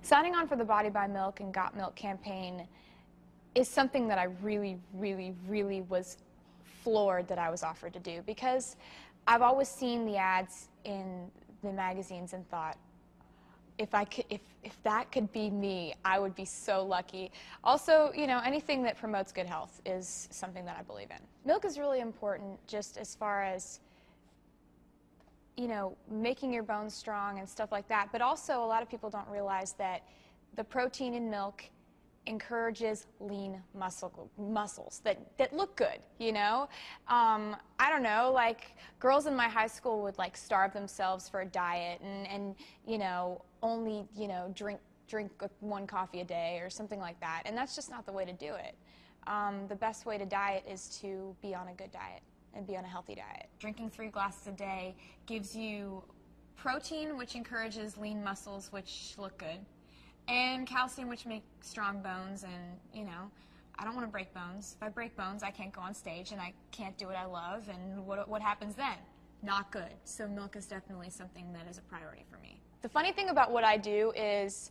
Signing on for the Body by Milk and Got Milk campaign is something that I really, really, really was floored that I was offered to do, because I've always seen the ads in the magazines and thought, if that could be me, I would be so lucky. Also, you know, anything that promotes good health is something that I believe in. Milk is really important just as far as, you know, making your bones strong and stuff like that, but also a lot of people don't realize that the protein in milk encourages lean muscles that look good, you know? I don't know, like girls in my high school would like starve themselves for a diet and you know, only, you know, drink one coffee a day or something like that, and that's just not the way to do it. The best way to diet is to be on a good diet and be on a healthy diet. Drinking 3 glasses a day gives you protein, which encourages lean muscles, which look good, and calcium, which makes strong bones. And, you know, I don't want to break bones. If I break bones, I can't go on stage and I can't do what I love, and what happens then? Not good. So milk is definitely something that is a priority for me. The funny thing about what I do is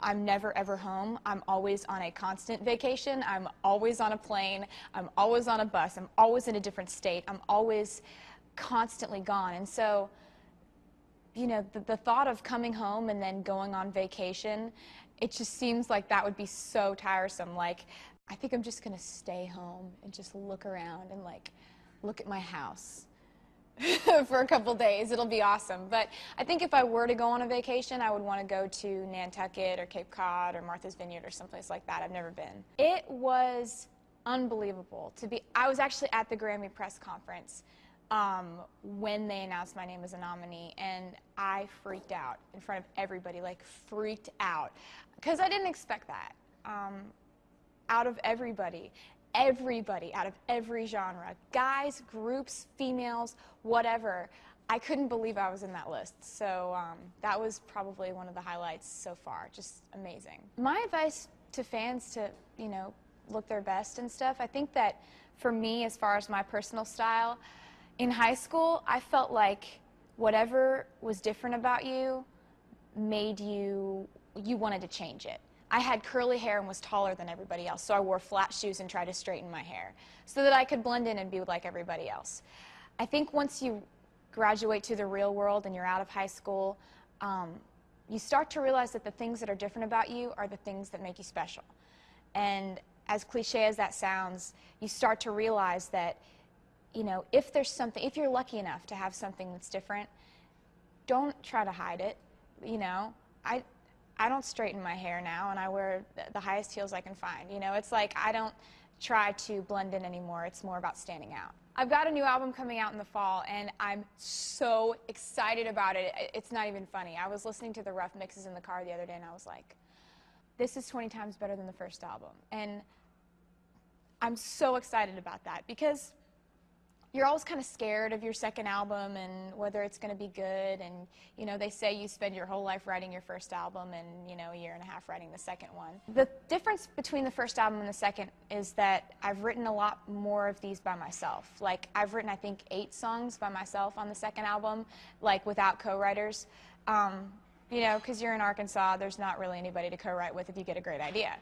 I'm never ever home. I'm always on a constant vacation. I'm always on a plane. I'm always on a bus. I'm always in a different state. I'm always constantly gone. And so, you know, the thought of coming home and then going on vacation, it just seems like that would be so tiresome. Like, I think I'm just going to stay home and just look around and, like, look at my house for a couple days. It'll be awesome. But I think if I were to go on a vacation, I would want to go to Nantucket or Cape Cod or Martha's Vineyard or someplace like that. I've never been. It was unbelievable to be. I was actually at the Grammy press conference when they announced my name as a nominee, and I freaked out in front of everybody, like freaked out, because I didn't expect that. Out of everybody out of every genre, guys, groups, females, whatever, I couldn't believe I was in that list. So that was probably one of the highlights so far. Just amazing. My advice to fans to, you know, look their best and stuff, I think that for me, as far as my personal style, in high school, I felt like whatever was different about you made you wanted to change it. I had curly hair and was taller than everybody else, so I wore flat shoes and tried to straighten my hair so that I could blend in and be like everybody else. I think once you graduate to the real world and you're out of high school, you start to realize that the things that are different about you are the things that make you special. And as cliche as that sounds, you start to realize that, you know, if there's something, if you're lucky enough to have something that's different, don't try to hide it. You know, I don't straighten my hair now, and I wear the highest heels I can find. You know, it's like I don't try to blend in anymore. It's more about standing out. I've got a new album coming out in the fall, and I'm so excited about it. It's not even funny. I was listening to the rough mixes in the car the other day, and I was like, this is 20 times better than the first album. And I'm so excited about that, because you're always kind of scared of your second album and whether it's going to be good. And, you know, they say you spend your whole life writing your first album and, you know, a year and a half writing the second one. The difference between the first album and the second is that I've written a lot more of these by myself. Like, I've written, I think, 8 songs by myself on the second album, like, without co-writers. You know, because you're in Arkansas, there's not really anybody to co-write with if you get a great idea.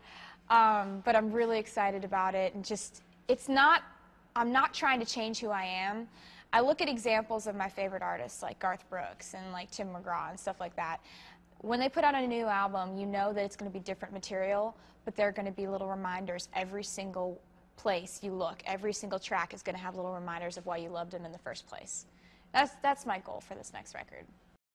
But I'm really excited about it, and just, I'm not trying to change who I am. I look at examples of my favorite artists like Garth Brooks and like Tim McGraw and stuff like that. When they put out a new album, you know that it's going to be different material, but there are going to be little reminders every single place you look. Every single track is going to have little reminders of why you loved them in the first place. That's my goal for this next record.